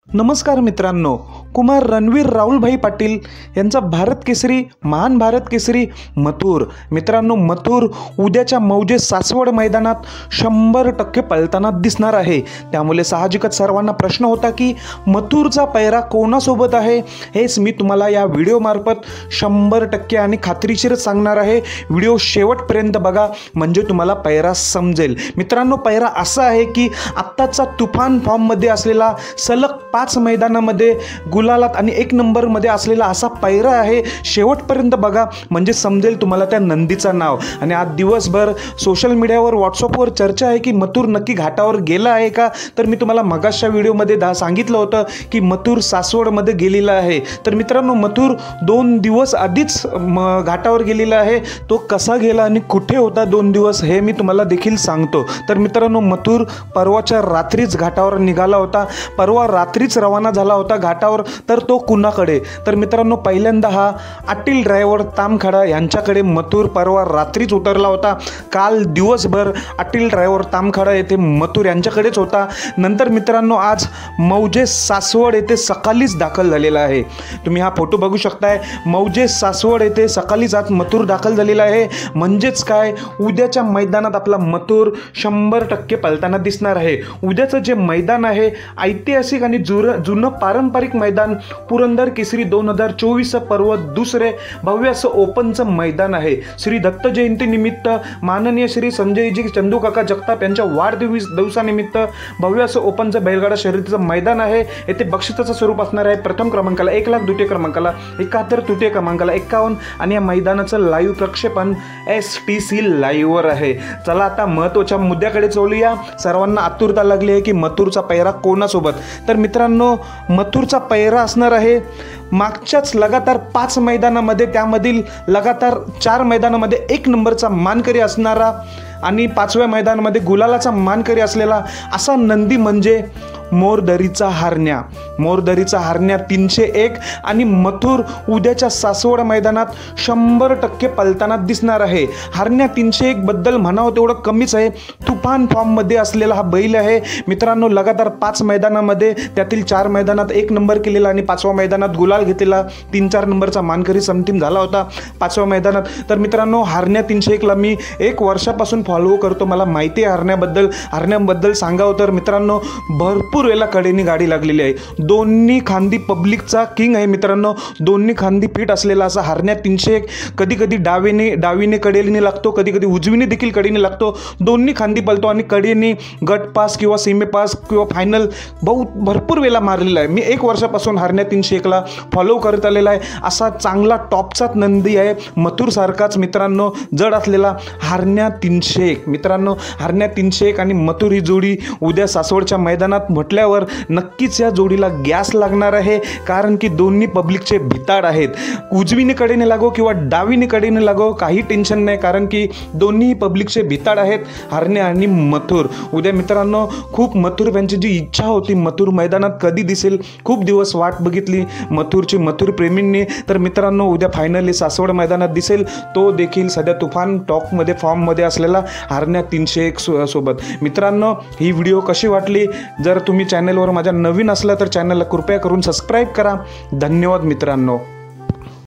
नमस्कार मित्रांनो, कुमार रणवीर राहुलभाई पाटील यांचा भारत केसरी, महान भारत केसरी मथुर. मित्रांनो, मथुर उद्याच्या मौजे सासवड मैदानात 100% पळताना दिसणार आहे. त्यामुळे साहजिकच सर्वांना प्रश्न होता की मथुरचा पैरा कोणासोबत आहे. हेच मी तुम्हाला या व्हिडिओमार्फत 100% आणि खात्रीशीर सांगणार आहे. व्हिडिओ शेवटपर्यंत बघा म्हणजे तुम्हाला पैरा समजेल. मित्रांनो, पैरा असा आहे की आत्ताचा तुफान फॉर्ममध्ये असलेला, सलग 5 मैदानामध्ये गुलालात आणि 1 नंबरमध्ये असलेला असा पैरा आहे. शेवटपर्यंत बघा म्हणजे समजेल तुम्हाला त्या नंदीचं नाव. आणि आज दिवसभर सोशल मीडियावर, व्हॉट्सअपवर चर्चा आहे की मथुर नक्की घाटावर गेला आहे का. तर मी तुम्हाला मगाशच्या व्हिडिओमध्ये सांगितलं होतं की मथुर सासवडमध्ये गेलेला आहे. तर मित्रांनो, मथुर 2 दिवस आधीच घाटावर गेलेला आहे. तो कसा गेला आणि कुठे होता 2 दिवस हे मी तुम्हाला देखील सांगतो. तर मित्रांनो, मथुर परवाच्या रात्रीच घाटावर निघाला होता. परवा रात्रीच रवाना झाला होता घाटावर. तर तो कुणाकडे? तर मित्रांनो, पहिल्यांदा हा अटील ड्रायव्हर तामखडा यांच्याकडे मथुर परवा रात्रीच उतरला होता. काल दिवसभर अटील ड्रायव्हर तामखडा येथे मथुर यांच्याकडेच होता. नंतर मित्रांनो, आज मौजे सासवड येथे सकाळीच दाखल झालेला आहे. तुम्ही हा फोटो बघू शकताय. मौजे सासवड येथे सकाळीच आज मथुर दाखल झालेला आहे. म्हणजेच काय, उद्याच्या मैदानात आपला मथुर 100% पळताना दिसणार आहे. उद्याचं जे मैदान आहे ऐतिहासिक आणि जुनं पारंपरिक मैदान, पुरंदर केसरी 2024 पर्व दुसरे भव्य असं ओपनचं मैदान आहे. श्री दत्त जयंतीनिमित्त माननीय श्री संजयजी चंदू काका जगताप यांच्या वाढदिवसानिमित्त भव्य असं ओपनचं बैलगाडा शर्यतीचं मैदान आहे. येथे बक्षिसाचं स्वरूप असणार आहे. प्रथम क्रमांकाला 1 लाख, द्वितीय क्रमांकाला 71, तृतीय क्रमांकाला 51. आणि या मैदानाचं लाईव्ह प्रक्षेपण STC लाईव्हवर आहे. चला आता महत्त्वाच्या मुद्द्याकडे चलूया. सर्वांना आतुरता लागली आहे की मथुरचा पैरा कोणासोबत. तर मित्रांनो, मथुरचा पैरा असणार आहे मागच्याच लगातार 5 मैदानामध्ये, त्यामधील लगातार 4 मैदानामध्ये 1 नंबरचा मानकरी असणारा आणि 5व्या मैदानामध्ये गुलालाचा मानकरी असलेला असा नंदी म्हणजे मोरदरीचा हरण्या. मोरदरीचा हरण्या 301. आणि मथुर उद्याच्या सासवड मैदानात 100% पळताना दिसणार आहे. हरण्या 301 बद्दल म्हणावं तेवढं कमीच आहे. तुफान फॉर्ममध्ये असलेला हा बैल आहे. मित्रांनो, लगातार 5 मैदानामध्ये, त्यातील 4 मैदानात 1 नंबर केलेला आणि 5व्या मैदानात गुलाल घेतलेला, 3-4 नंबरचा मानकरी समथिंग झाला होता 5व्या मैदानात. तर मित्रांनो, हरण्या 301ला मी 1 वर्षापासून फॉलो करतो. मला माहिती आहे हरण्याबद्दल सांगावं तर मित्रांनो, भरपूर वेळेला कडेनी गाडी लागलेली आहे. दोन्ही खांदी पब्लिकचा किंग आहे मित्रांनो. दोन्ही खांदी फिट असलेला असा हरण्या 301 कधी कधी डावीने कडेने लागतो, कधी कधी उजवीने देखील कडेने लागतो. दोन्ही खांदी पळतो आणि कडेने गट पास किंवा सीमे पास किंवा फायनल भरपूर वेळेला मारलेला आहे. मी 1 वर्षापासून हरण्या 301ला फॉलो करत आलेला आहे. असा चांगला टॉपचाच नंदी आहे. मथुर सारखाच मित्रांनो जड असलेला हरण्या 301. मित्रांनो, हरण्या 301 आणि मथुर ही जोडी उद्या सासवडच्या मैदानात म्हटल्यावर नक्कीच या जोडीला गॅस लागणार आहे. कारण की दोन्ही पब्लिकचे भिताड आहेत. उजवीने कडेने लागो किंवा डावीने कडेने लागो, काही टेन्शन नाही. कारण की दोन्ही पब्लिकचे भिताड आहेत, हरण्या आणि मथुर. उद्या मित्रांनो, खूप मथुर यांची जी इच्छा होती मथुर मैदानात कधी दिसेल, खूप दिवस वाट बघितली मथुरची, मथुर प्रेमींनी. तर मित्रांनो, उद्या फायनली सासवड मैदानात दिसेल. तो देखील सध्या तुफान टॉपमध्ये फॉर्ममध्ये असलेला हरण्या 301 सोबत. मित्रांनो, ही व्हिडिओ कशी वाटली? जर तुम्ही चॅनलवर माझ्या नवीन असला तर चॅनलला कृपया करून सबस्क्राईब करा. धन्यवाद मित्रांनो.